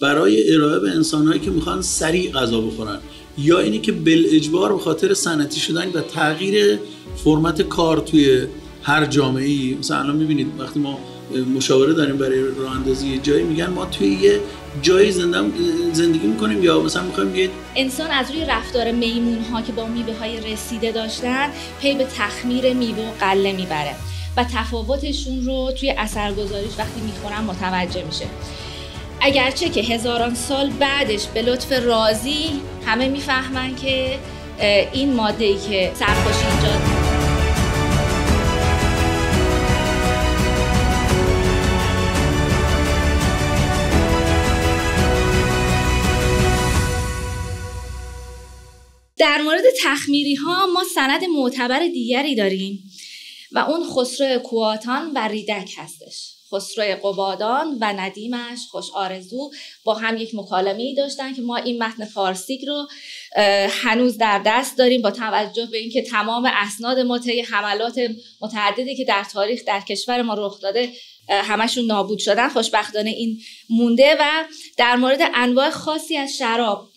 برای ارائه به انسان‌هایی که میخوان سریع غذا بخورن، یا اینی که بالاجبار به خاطر صنعتی شدن و تغییر فرمت کار توی هر جامعه‌ای. مثلا الان می‌بینید وقتی ما مشاوره داریم برای راه اندازی جایی، میگن ما توی یه جایی زندگی میکنیم، یا مثلا میخوایم یه انسان از روی رفتار میمون‌ها که با میوه‌های رسیده داشتن پی به تخمیر میوه و غله میبره و تفاوتشون رو توی اثرگذاریش وقتی میخورن متوجه میشه. اگرچه که هزاران سال بعدش به لطف رازی همه میفهمن که این ماده‌ای که سرخوشی ایجاد در مورد تخمیری ها ما سند معتبر دیگری داریم و اون خسرو کوهاتان و ریدک هستش. خسرو قبادان و ندیمش خوش آرزو با هم یک مکالمه‌ای داشتن که ما این متن فارسی رو هنوز در دست داریم، با توجه به اینکه تمام اسناد ما طی حملات متعددی که در تاریخ در کشور ما رخ داده همشون نابود شدن. خوشبختانه این مونده و در مورد انواع خاصی از شراب،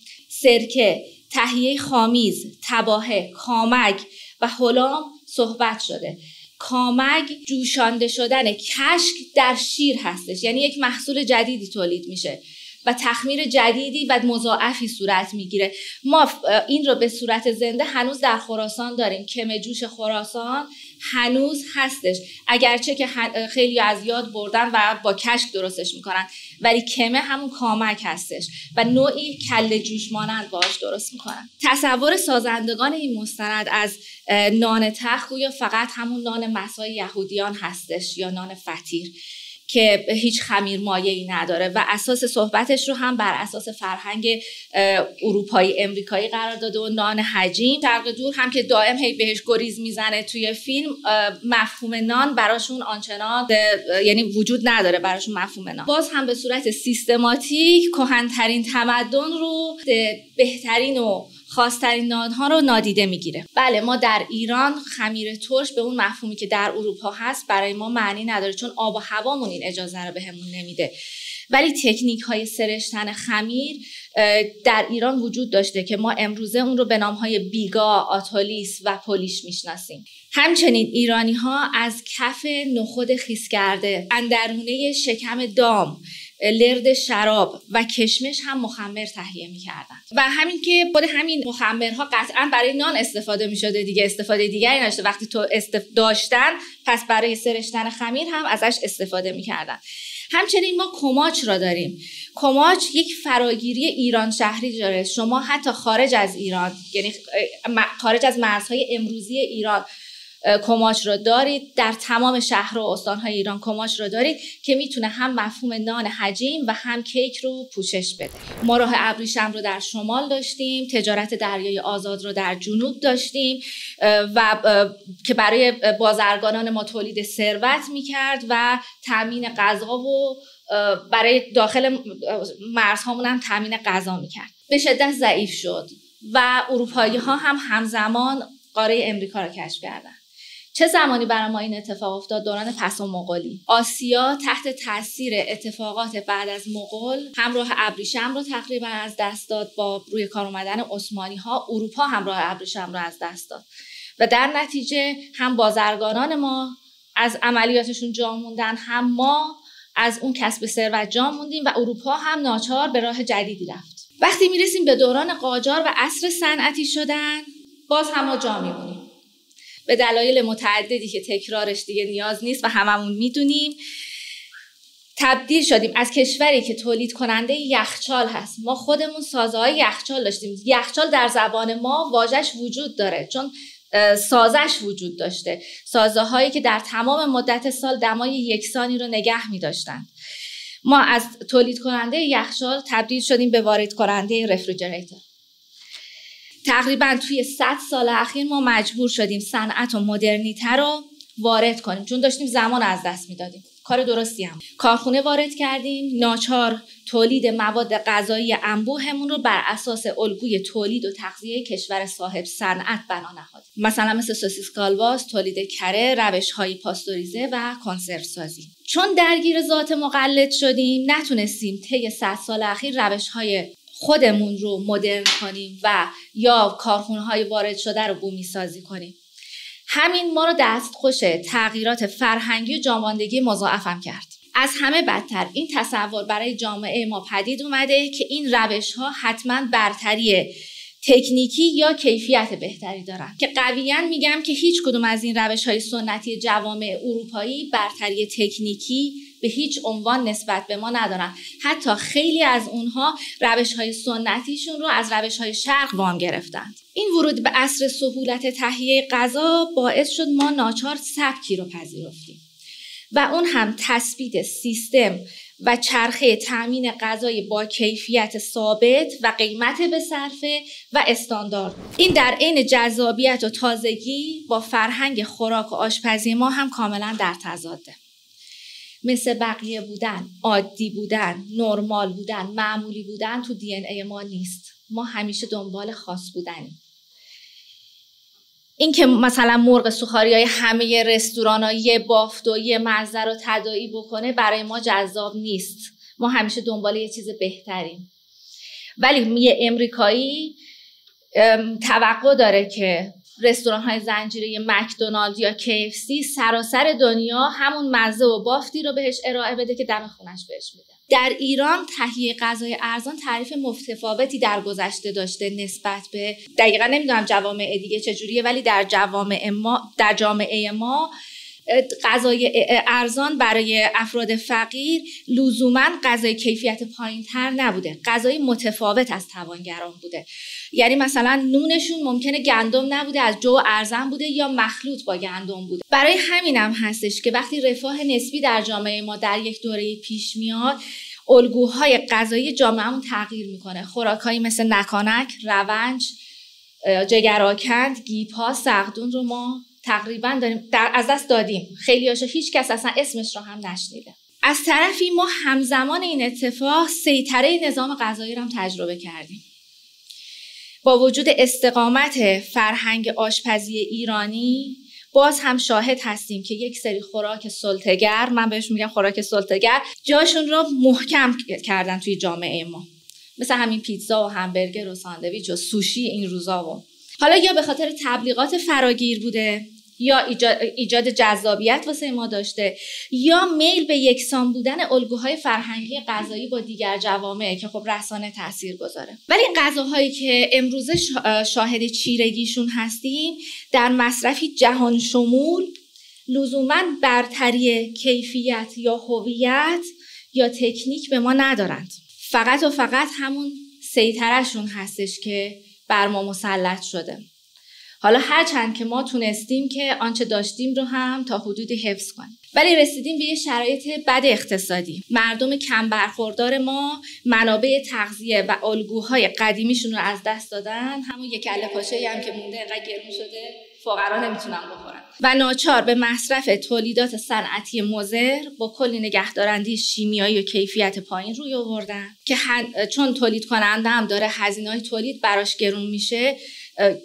سرکه، تهیه خامیز، تباهه، کامگ و هلام صحبت شده. کامگ جوشانده شدن کشک در شیر هستش، یعنی یک محصول جدیدی تولید میشه و تخمیر جدیدی و مضاعفی صورت میگیره. ما این رو به صورت زنده هنوز در خراسان داریم. کم جوش خراسان هنوز هستش، اگرچه که خیلی از یاد بردن و با کشک درستش میکنن، ولی کمه همون کامک هستش و نوعی کله جوش مانند باهاش درست میکنن. تصور سازندگان این مستند از نان تخت گویا فقط همون نان مسای یهودیان هستش یا نان فطیر که هیچ خمیر مایه‌ای نداره و اساس صحبتش رو هم بر اساس فرهنگ اروپایی امریکایی قرار داده و نان حجیم. شرق دور هم که دائم هی بهش گریز میزنه توی فیلم، مفهوم نان براشون آنچنان یعنی وجود نداره براشون مفهوم نان. باز هم به صورت سیستماتیک کهن‌ترین تمدن رو، بهترین و خاص‌ترین نان‌ها رو نادیده میگیره. بله، ما در ایران خمیر ترش به اون مفهومی که در اروپا هست برای ما معنی نداره، چون آب و هوامون این اجازه رو بهمون نمیده. ولی تکنیک‌های سرشتن خمیر در ایران وجود داشته که ما امروزه اون رو به نام‌های بیگا، آتولیس و پولیش میشناسیم. همچنین ایرانی‌ها از کف نخود خیس کرده، اندرونه شکم دام، لرد شراب و کشمش هم مخمر تهیه می‌کردن و همین که خود همین مخمرها قطعاً برای نان استفاده می‌شده دیگه، استفاده دیگری نداشته. وقتی تو داشتن پس برای سرشتن خمیر هم ازش استفاده می‌کردن. همچنین ما کماچ را داریم. کماچ یک فراگیری ایران شهری داره. شما حتی خارج از ایران، یعنی خارج از مرزهای امروزی ایران کماچ رو دارید. در تمام شهر و استانهای ایران کماچ رو دارید که میتونه هم مفهوم نان حجیم و هم کیک رو پوشش بده. ما راه ابریشم رو در شمال داشتیم، تجارت دریای آزاد رو در جنوب داشتیم و که برای بازرگانان ما تولید ثروت میکرد و تامین غذا و برای داخل مرزهامون هم تامین غذا میکرد. به شدت ضعیف شد و اروپایی ها هم همزمان قاره امریکا رو کشف کردن. چه زمانی برای ما این اتفاق افتاد؟ دوران پس و مغولی. آسیا تحت تاثیر اتفاقات بعد از مغول هم راه ابریشم رو تقریبا از دست داد با روی کار اومدن عثمانی ها. اروپا هم راه ابریشم رو از دست داد و در نتیجه هم بازرگانان ما از عملیاتشون جا موندن، هم ما از اون کسب ثروت جا موندیم و اروپا هم ناچار به راه جدیدی رفت. وقتی میرسیم به دوران قاجار و عصر صنعتی شدن، باز هم ما جا میمونیم به دلایل متعددی که تکرارش دیگه نیاز نیست و هممون میدونیم. تبدیل شدیم از کشوری که تولید کننده یخچال هست. ما خودمون سازه‌های یخچال داشتیم. یخچال در زبان ما واژه‌اش وجود داره چون سازش وجود داشته. سازه‌هایی که در تمام مدت سال دمای یکسانی رو نگه می‌داشتن. ما از تولید کننده یخچال تبدیل شدیم به وارد کننده رفریجریتور. تقریبا توی 100 سال اخیر ما مجبور شدیم صنعت و مدرنیته رو وارد کنیم چون داشتیم زمان از دست میدادیم. کار درستی هم. کارخونه وارد کردیم، ناچار تولید مواد غذایی انبوهمون رو بر اساس الگوی تولید و تغذیه کشور صاحب صنعت بنا نهادیم. مثلا مثل سوسیس کالباس، تولید کره، روش‌های پاستوریزه و کنسرو سازی. چون درگیر ذات مقلد شدیم، نتونستیم طی 100 سال اخیر روش‌های خودمون رو مدرن کنیم و یا کارخونه‌های وارد شده رو بومی سازی کنیم. همین ما رو دستخوش تغییرات فرهنگی و جاماندگی مضاعف هم کرد. از همه بدتر این تصور برای جامعه ما پدید اومده که این روش‌ها حتما برتری تکنیکی یا کیفیت بهتری دارن، که قویاً میگم که هیچ کدوم از این روش‌های سنتی جوامع اروپایی برتری تکنیکی به هیچ عنوان نسبت به ما ندارن. حتی خیلی از اونها روش‌های سنتیشون رو از روش‌های شرق وام گرفتند. این ورود به عصر سهولت تهیه غذا باعث شد ما ناچار سبکی رو پذیرفتیم و اون هم تثبیت سیستم و چرخه تامین غذای با کیفیت ثابت و قیمت به صرفه و استاندارد. این در عین جذابیت و تازگی با فرهنگ خوراک و آشپزی ما هم کاملا در تضاده. مثل بقیه بودن، عادی بودن، نرمال بودن، معمولی بودن تو دی ان ای ما نیست. ما همیشه دنبال خاص بودنیم. این که مثلا مرغ سوخاریای همه رستوران‌ها یه بافت و یه مزه رو تداعی بکنه برای ما جذاب نیست. ما همیشه دنبال یه چیز بهتریم. ولی یه امریکایی توقع داره که رستوران‌های زنجیره مکدونالد یا KFC سراسر دنیا همون مزه و بافتی رو بهش ارائه بده که دم خونش بهش میده. در ایران تهیه غذای ارزان تعریف متفاوتی در گذشته داشته نسبت به، دقیقاً نمیدونم جوامع دیگه چجوریه، ولی در جامعه ما غذای ارزان برای افراد فقیر لزوماً غذای کیفیت پایین‌تر نبوده، غذای متفاوت از توانگران بوده. یعنی مثلا نونشون ممکنه گندم نبوده، از جو ارزن بوده یا مخلوط با گندم بوده. برای همینم هستش که وقتی رفاه نسبی در جامعه ما در یک دوره پیش میاد، الگوهای غذایی جامعهمون تغییر میکنه. خوراکایی مثل نکانک، رونج، جگرآکند، گیپا، سقدون رو ما تقریبا داریم از دست دادیم. خیلیاشو هیچ کس اصلا اسمش رو هم نشنیده. از طرفی ما همزمان این اتفاق سیطره نظام غذایی رو هم تجربه کردیم. با وجود استقامت فرهنگ آشپزی ایرانی باز هم شاهد هستیم که یک سری خوراک سلطه‌گر، من بهش میگم خوراک سلطه‌گر، جاشون رو محکم کردن توی جامعه ما، مثل همین پیتزا و همبرگر و ساندویچ و سوشی این روزا. و حالا یا به خاطر تبلیغات فراگیر بوده، یا ایجاد جذابیت واسه ما داشته، یا میل به یکسان بودن الگوهای فرهنگی غذایی با دیگر جوامع که خب رسانه تأثیر گذاره. ولی این غذاهایی که امروزه شاهد چیرگیشون هستیم در مصرفی جهان شمول لزوماً برتری کیفیت یا هویت یا تکنیک به ما ندارند. فقط و فقط همون سیطره‌شون هستش که بر ما مسلط شده. حالا هرچند که ما تونستیم که آنچه داشتیم رو هم تا حدودی حفظ کنیم، ولی رسیدیم به یه شرایط بد اقتصادی. مردم کم برخوردار ما منابع تغذیه و الگوهای قدیمیشون رو از دست دادن. همون یک کله پاچه‌ای هم که مونده اینقدر گرون شده فقرا نمیتونن بخورن و ناچار به مصرف تولیدات صنعتی مضر با کلی نگهدارندی شیمیایی و کیفیت پایین روی آوردن که چون تولید کننده هم داره هزینه‌های تولید براش گرون میشه،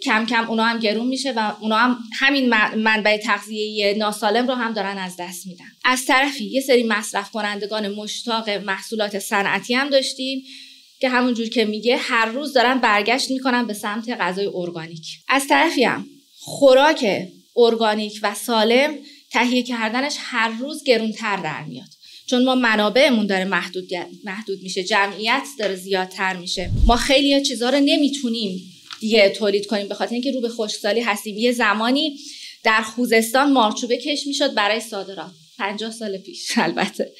کم کم اونا هم گرون میشه و اونا هم همین منبع تغذیه‌ای ناسالم رو هم دارن از دست میدن. از طرفی یه سری مصرف کنندگان مشتاق محصولات صنعتی هم داشتیم که همونجور که میگه هر روز دارن برگشت میکنن به سمت غذای ارگانیک. از طرفی هم خوراک ارگانیک و سالم تهیه کردنش هر روز گرونتر در میاد، چون ما منابعمون داره محدود میشه، جمعیت داره زیادتر میشه. ما خیلی چیزا رو نمیتونیم دیگه تولید کنیم به خاطر اینکه رو به خشکسالی هستیم. یه زمانی در خوزستان مارچوبه کش میشد برای صادرات، 50 سال پیش البته،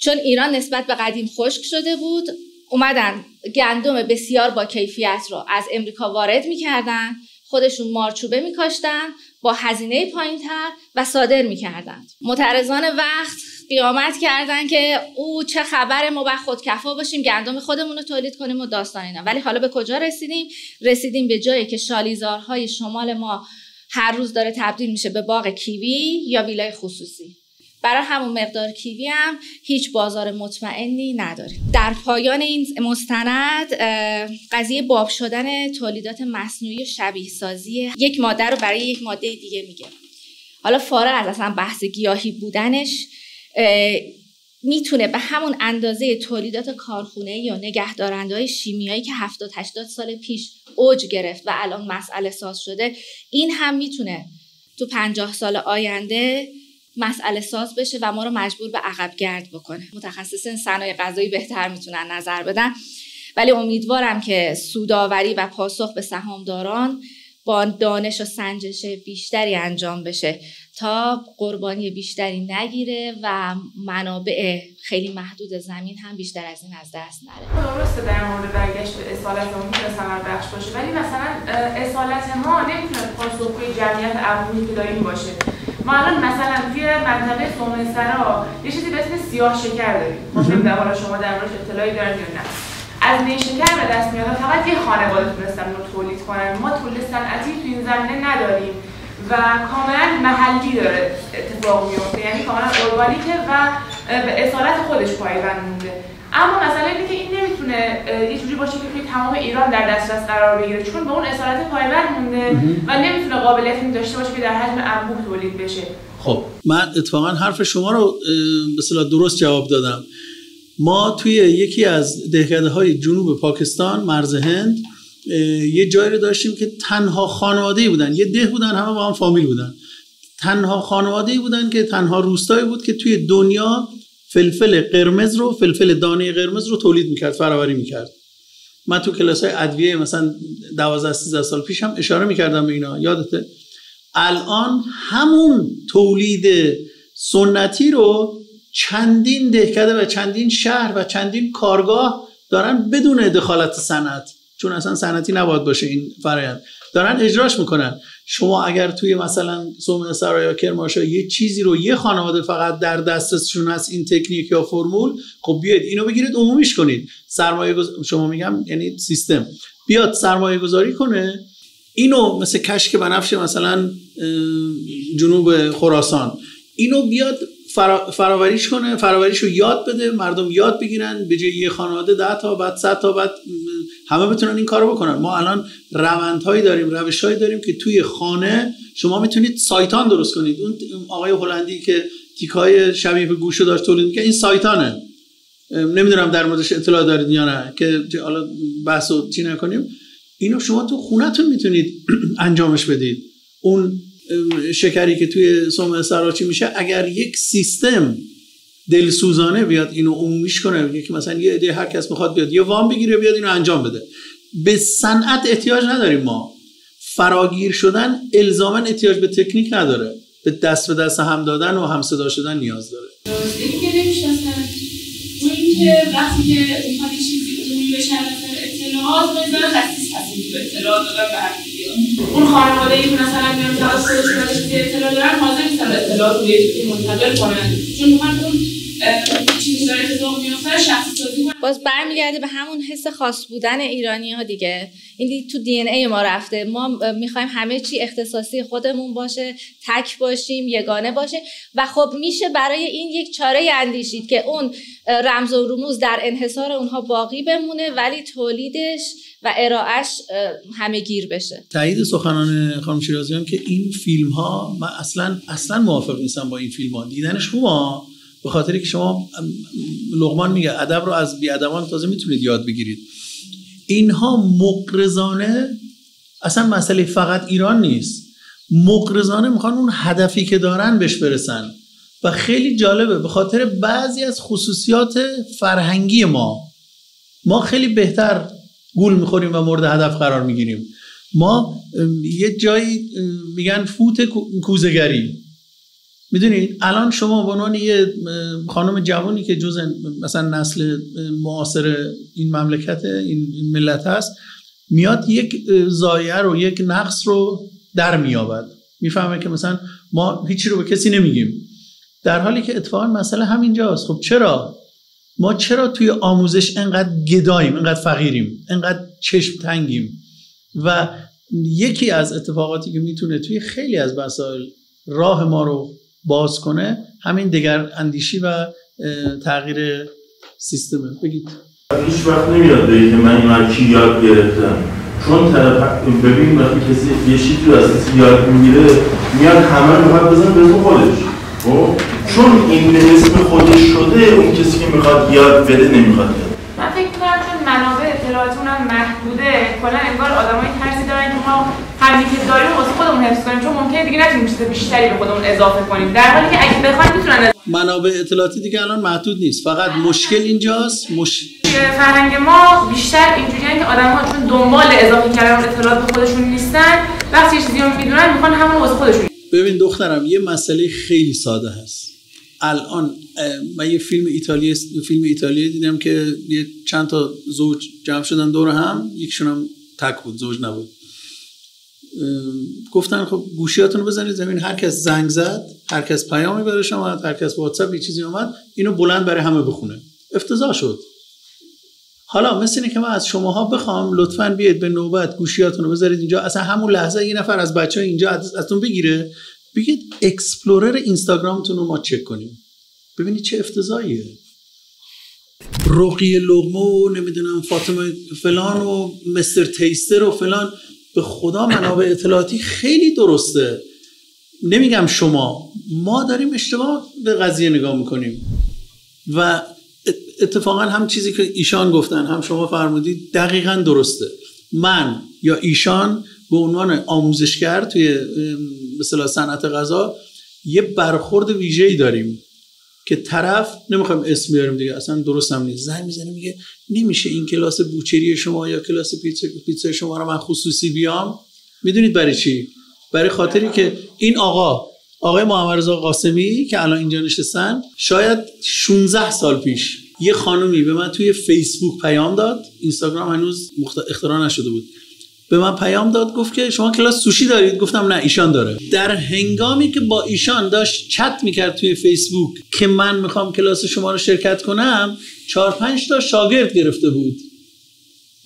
چون ایران نسبت به قدیم خشک شده بود، اومدن گندم بسیار با کیفیت رو از امریکا وارد میکردن، خودشون مارچوبه میکاشتن با هزینه پایینتر و صادر میکردن. معترضان وقت قیامت کردن که او چه خبره، ما باید خودکفا باشیم، گندم خودمون رو تولید کنیم و داستان اینا. ولی حالا به کجا رسیدیم؟ رسیدیم به جایی که شالیزارهای شمال ما هر روز داره تبدیل میشه به باغ کیوی یا ویلای خصوصی. برای همون مقدار کیوی هم هیچ بازار مطمئنی نداریم. در پایان این مستند قضیه باب شدن تولیدات مصنوعی و شبیه سازی یک ماده رو برای یک ماده دیگه میگه. حالا فارغ از اصلا بحث گیاهی بودنش، میتونه به همون اندازه تولیدات کارخونه‌ای یا نگهدارنده‌های شیمیایی که 70-80 سال پیش اوج گرفت و الان مسئله ساز شده، این هم میتونه تو 50 سال آینده مسئله ساز بشه و ما رو مجبور به عقب گرد بکنه. متخصصین صنایع غذایی بهتر میتونن نظر بدن، ولی امیدوارم که سودآوری و پاسخ به سهامداران با دانش و سنجش بیشتری انجام بشه تا قربانی بیشتری نگیره و منابع خیلی محدود زمین هم بیشتر از این از دست نره. درسته در مورد برگشت به اصالت ما میتونه ثمر بخش باشه، ولی مثلا اصالت ما نمیتونه پاسخگوی جمعیت عمومی که داریم باشه. ما الان مثلا توی منطقه صومعه‌سرا یه چیزی به اسم سیاه شکر داریم. نمیدونم حالا شما در موردش اطلاعی دارین یا نه. از نیشکر به دست میاد، فقط یه خانواده تونستن اون رو تولید کنن. ما تولید صنعتی تو این زمینه نداریم و کاملا محلی داره اتفاق میفته، یعنی کاملا ارگانیکه و به اصالت خودش پایبند مونده. اما مسئله اینه که این نمیتونه یه جوری باشه که توی تمام ایران در دسترس قرار بگیره، چون به اون اصالت پایبند مونده و نمیتونه قابلیت داشته باشه که در حجم انبوه تولید بشه. خب من اتفاقا حرف شما رو به اصطلاح درست جواب دادم. ما توی یکی از دهکده‌های جنوب پاکستان، مرز هند، یه جایی رو داشتیم که تنها خانواده‌ای بودن، یه ده بودن، همه با هم فامیل بودن، تنها خانواده‌ای بودن که تنها روستایی بود که توی دنیا فلفل قرمز رو، فلفل دانه قرمز رو تولید میکرد، فراوری میکرد. من تو کلاس‌های ادویه مثلا 12-13 سال پیش هم اشاره میکردم به اینا، یادته؟ الان همون تولید سنتی رو چندین دهکده و چندین شهر و چندین کارگاه دارن بدون دخالت صنعت، چون اصلا صنعتی نباید باشه این فرآیند، دارن اجراش میکنن. شما اگر توی مثلا صومعه‌سرا یا کرمانشاه یه چیزی رو یه خانواده فقط در دسترسشون هست، این تکنیک یا فرمول، خب بیاید اینو بگیرید عمومیش کنید. شما میگم یعنی سیستم بیاد سرمایه گذاری کنه، اینو مثل کشک بنفش مثلا جنوب خراسان، اینو بیاد فراوریش کنه، فراوریشو یاد بده، مردم یاد بگیرن، به جای یه خانواده 10 تا بعد 100 تا بعد همه بتونن این کارو بکنن. ما الان روندهایی داریم، روشهایی داریم که توی خانه شما میتونید سایتان درست کنید. اون آقای هلندی که تیکای شبیه به گوشو داشت تولید می‌کنه، این سایتانه. نمیدونم در موردش اطلاع دارید یا نه که حالا بحثو چی نکنیم. اینو شما تو خونه‌تون میتونید انجامش بدید. اون شکری که توی صومعه‌سرا چی میشه، اگر یک سیستم دلسوزانه بیاد اینو عمومیش کنه، بگه که مثلا یه عده هر کس میخواد بیاد یه وام بگیره بیاد اینو انجام بده. به صنعت احتیاج نداریم ما. فراگیر شدن الزاما احتیاج به تکنیک نداره، به دست هم دادن و هم صدا شدن نیاز داره. این که نمی‌شناسن اون که وقتی که میخواد چیزی عمومی بشه مثلا اطلاعات بذاره خصیص هستیم تو اطلاعات دادن به هر کی. اون خانواده‌ای که مثلا میان تا خودشون چیزی اطلاع دارن حاضر نیستن اطلاعات رو یه منتقل کنن، چون میخوان اون چیزی داره اتفاق میفته شخصی سازی کنن. باز برمیگرده به همون حس خاص بودن ایرانی‌ها دیگه. این تو دی ان ای ما رفته. ما میخوایم همه چی اختصاصی خودمون باشه، تک باشیم، یگانه باشه و خب میشه برای این یک چاره اندیشید که اون رمز و رموز در انحصار اونها باقی بمونه ولی تولیدش و ارائهش همه گیر بشه. تایید سخنان خانم شیرازیان که این فیلم ها، من اصلا موافق نیستم با این فیلم ها. دیدنش خوبه به خاطری که شما لقمان میگه ادب رو از بی‌ادبان تازه میتونید یاد بگیرید. اینها مقرضانه، اصلا مسئله فقط ایران نیست، مقرضانه میخوان اون هدفی که دارن بهش برسن و خیلی جالبه به خاطر بعضی از خصوصیات فرهنگی ما خیلی بهتر گول میخوریم و مورد هدف قرار میگیریم. ما یه جایی میگن فوت کوزه‌گری. میدونید الان شما به عنوان یه خانم جوانی که جز مثلا نسل معاصر این مملکت، این ملت هست، میاد یک ضایعه رو، یک نقص رو در میابد، میفهمه که مثلا ما هیچی رو به کسی نمیگیم، در حالی که اتفاقا مسئله همینجاست. خب ما چرا توی آموزش انقدر گداییم، انقدر فقیریم، انقدر چشم تنگیم؟ و یکی از اتفاقاتی که میتونه توی خیلی از مسائل راه ما رو باز کنه همین دگر اندیشی و تغییر سیستمه. بگید. هیچ وقت نمیاد بگی که من این مرکی یاد گرفتم، چون ببین وقتی کسی یه چیزی رو از کسی یاد میگیره میاد همه رو میخواد بزنه به اسم خودش، چون این به اسم خودش شده اون کسی که میخواد یاد بده نمیخواد یاد. من فکر میکنم چون منابع اطلاعاتی اونم محدوده، کلا انگار آدمای ترسی دارن که ما همین که داریم واسه خودمون حفظ کنیم، چون ممکنه دیگه نتونیم چیز بیشتری به خودمون اضافه کنیم، در حالی که اگه بخوایم میتونن. منابع اطلاعاتی دیگه الان محدود نیست، فقط مشکل اینجاست فرهنگ ما بیشتر اینجوریه که آدم‌ها چون دنبال اضافه کردن اطلاعات به خودشون نیستن، وقتی یه چیزی رو میدونن میخوان همون واسه خودشون. ببین دخترم، یه مسئله خیلی ساده هست. الان من یه فیلم ایتالیایی دیدم که یه چند تا زوج جمع شدن دور هم، یکشون هم تک بود، زوج نبود. گفتن خب گوشیاتونو بزنید زمین، هر کس زنگ زد، هر کس پیامی برش اومد، هر کس واتساپ یه چیزی اومد، اینو بلند برای همه بخونه. افتضاح شد. حالا مثل اینه که من از شماها بخوام لطفاً بیاید به نوبت گوشیاتونو بذارید اینجا، اصلا همون لحظه یه نفر از بچه‌ها اینجا ازتون بگیره، بگید اکسپلورر اینستاگرامتون رو ما چک کنیم. ببینید چه افتضاحیه. رقیه لقمه نمیدونم فاطمه فلان و مستر تیستر و فلان، به خدا منابع اطلاعاتی خیلی درسته. نمیگم شما، ما داریم اشتباه به قضیه نگاه میکنیم و اتفاقا هم چیزی که ایشان گفتن هم شما فرمودید دقیقاً درسته. من یا ایشان به عنوان آموزشگر توی مثلا صنعت غذا یه برخورد ویژه‌ای داریم که طرف، نمیخوایم اسم بیاریم دیگه، اصلا درست هم نیست، زنگ میزنه میگه نمیشه این کلاس بوچری شما یا کلاس پیتزا شما رو من خصوصی بیام. میدونید برای چی؟ برای خاطری که این آقای محمد رضا قاسمی که الان اینجا نشستن، شاید 16 سال پیش یه خانومی به من توی فیسبوک پیام داد، اینستاگرام هنوز اختراع نشده بود، به من پیام داد گفت که شما کلاس سوشی دارید؟ گفتم نه ایشان داره. در هنگامی که با ایشان داشت چت میکرد توی فیسبوک که من میخوام کلاس شما رو شرکت کنم، 4-5 تا شاگرد گرفته بود.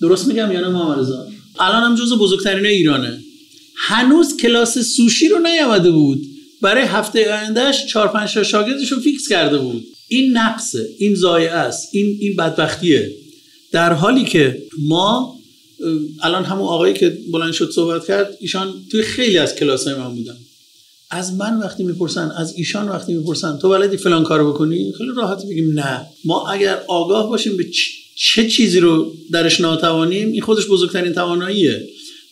درست میگم یا نه محمد رضا؟ الان هم جزو بزرگترین ایرانه. هنوز کلاس سوشی رو نیامده بود، برای هفته آیندهش 4-5 تا شاگردش رو فیکس کرده بود. این نقصه، این ضایعه است، این بدبختیه. در حالی که ما الان همون آقایی که بلند شد صحبت کرد، ایشان توی خیلی از کلاس‌های من بودن. از من وقتی میپرسن، از ایشان وقتی میپرسن تو بلدی فلان کارو بکنی، خیلی راحت بگیم نه. ما اگر آگاه باشیم به چه چیزی رو درش ناتوانیم، این خودش بزرگترین تواناییه.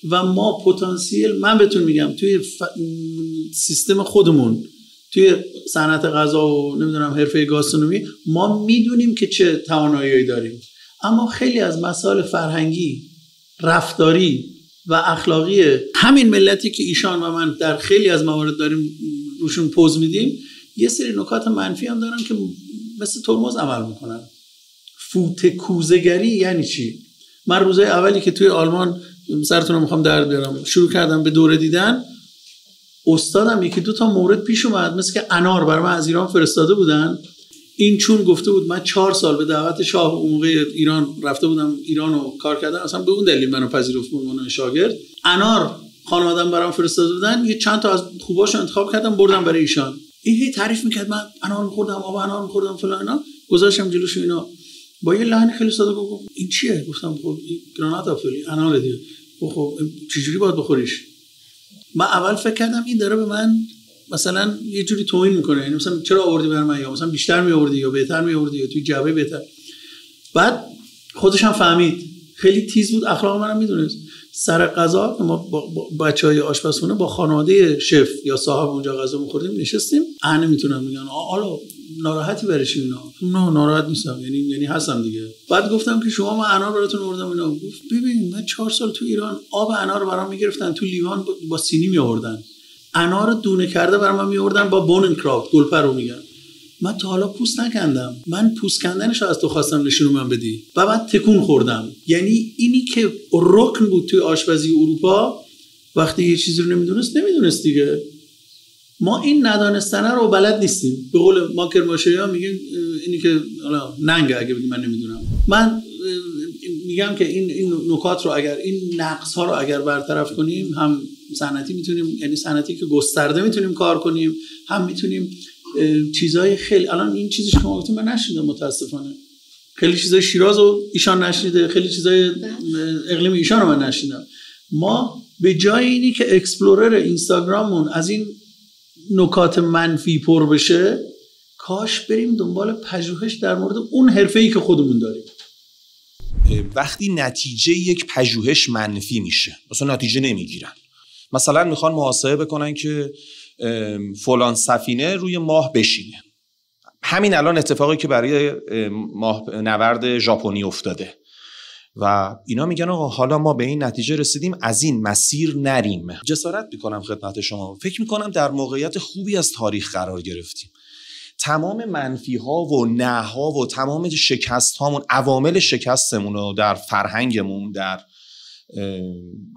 و ما پتانسیل، من بهتون میگم توی سیستم خودمون، توی صنعت غذا و نمیدونم حرفه گاسترونومی، ما میدونیم که چه توانایی‌ای داریم، اما خیلی از مسائل فرهنگی، رفتاری و اخلاقی همین ملتی که ایشان و من در خیلی از موارد داریم روشون پوز میدیم، یه سری نکات منفی هم دارن که مثل ترمز عمل میکنن. فوت کوزه‌گری یعنی چی؟ من روزای اولی که توی آلمان، سرتون رو میخوام درد بیارم، شروع کردم به دوره دیدن، استادم 1-2 تا مورد پیش اومد، مثل که انار برای من از ایران فرستاده بودن. این چون گفته بود من 4 سال به دعوت شاه اون موقع ایران رفته بودم، ایرانو کار کردم، اصلا به اون دلیل منو پذیرفت به عنوان شاگرد. انار خانواده‌ام برام فرستاده بودن، یه چند تا از خوباشو انتخاب کردم بردم برای ایشان. این هی تعریف میکرد من انار می‌خوردم، آب انار می‌خوردم فلان اینا. گذاشتم جلوش اینا، با یه لحن خیلی ساده گفت این چیه؟ گفتم خب این گرانات آفلی انار دیگه. خب چجوری باید بخوریش؟ من اول فکر کردم این داره به من مثلا یه جوری توهین میکنه، یعنی مثلا چرا آوردی برای من، یا مثلا بیشتر میآوردی یا بهتر میآوردی یا توی جعبه بهتر. بعد خودش هم فهمید، خیلی تیز بود، اخلاق منم میدونست. سر غذا ما با بچهای آشپزخونه با خانواده شف یا صاحب اونجا غذا می‌خوردیم، نشستیم، نمیتونم میگن حالا ناراحتی برش اینا. نه ناراحت نیستم، یعنی هستم دیگه. بعد گفتم که شما من انار براتون آوردم اینا. گفت ببین من 4 سال تو ایران آب انار رو برام میگرفتن، تو لیوان با سینی میآوردن. انار دونه کرده برام من میآوردن با بوننکرافت، گلپر رو میگن. من تا حالا پوست نکندم، من پوست کندنش رو از تو خواستم نشون من بدی و بعد تکون خوردم. یعنی اینی که رکن بود توی آشپزی اروپا، وقتی یه چیزی رو نمیدونست دیگه. ما این ندانستنه رو بلد نیستیم. به قول ما کرماشی‌ها میگیم اینی که حالا ننگه اگه بگیم من نمیدونم. من میگم که این نکات رو اگر، این نقص ها رو اگر برطرف کنیم، هم صنعتی میتونیم، یعنی صنعتی که گسترده میتونیم کار کنیم، هم میتونیم چیزای خیلی الان این چیزی که گفتم من نشیدم متاسفانه. خیلی چیزای شیراز رو ایشان نشیده، خیلی چیزای اقلیم ایشان رو من نشیدم. ما به جای اینی که اکسپلورر اینستاگراممون از این نکات منفی پر بشه، کاش بریم دنبال پژوهش در مورد اون حرفه‌ای که خودمون داریم. وقتی نتیجه یک پژوهش منفی میشه، مثلا نتیجه نمیگیرن، مثلا میخوان محاسبه بکنن که فلان سفینه روی ماه بشینه، همین الان اتفاقی که برای ماه نورد ژاپنی افتاده و اینا میگن آقا حالا ما به این نتیجه رسیدیم از این مسیر نریم. جسارت میکنم خدمت شما، فکر میکنم در موقعیت خوبی از تاریخ قرار گرفتیم. تمام منفی ها و نه ها و تمام شکست هامون، عوامل شکستمون رو در فرهنگمون، در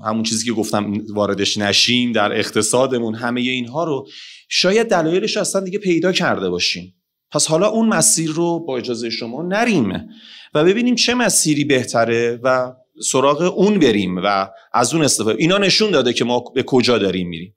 همون چیزی که گفتم واردش نشیم، در اقتصادمون، همه اینها رو شاید دلایلش اصلا دیگه پیدا کرده باشیم. پس حالا اون مسیر رو با اجازه شما نریم و ببینیم چه مسیری بهتره و سراغ اون بریم و از اون استفاده. اینا نشون داده که ما به کجا داریم میریم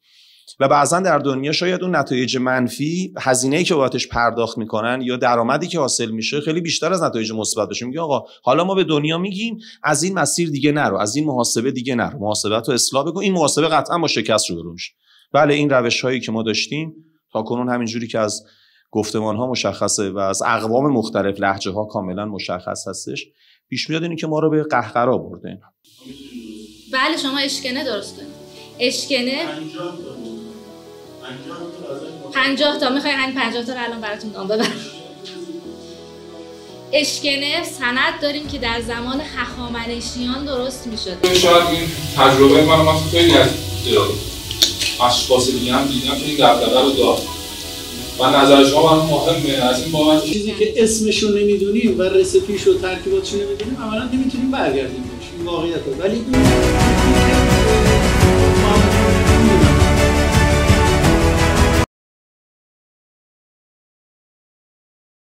و بعضا در دنیا شاید اون نتایج منفی، هزینه‌ای که بابتش پرداخت میکنن یا درآمدی که حاصل میشه خیلی بیشتر از نتایج مثبت باشه. میگه آقا حالا ما به دنیا میگیم از این مسیر دیگه نرو، از این محاسبه دیگه نرو، محاسبات رو اصلاح بکن. این محاسبه قطعا با شکست روبرو میشه. بله این روش‌هایی که ما داشتیم تا کنون همینجوری که از گفتمان‌ها مشخصه و از اقوام مختلف لهجه‌ها کاملا مشخص هستش، پیش میاد اینی که ما رو به قهقرا برده. بله شما اشکنه درست کنید. اشکنه 50 تا میخوای همین 50 تا رو الان براتون نام ببرم. اشکنه سند داریم که در زمان هخامنشیان درست میشده. شاید این تجربه من خیلی از اشخاص دیگه هم دیدم که این دغدغه رو داره و نظر شما برام مهمه. از این بابت چیزی که اسمش رو نمیدونیم و رسیپیش و ترکیباتش رو نمیدونیم عملا نمیتونیم برگردیم بهش، این واقعیته. ولی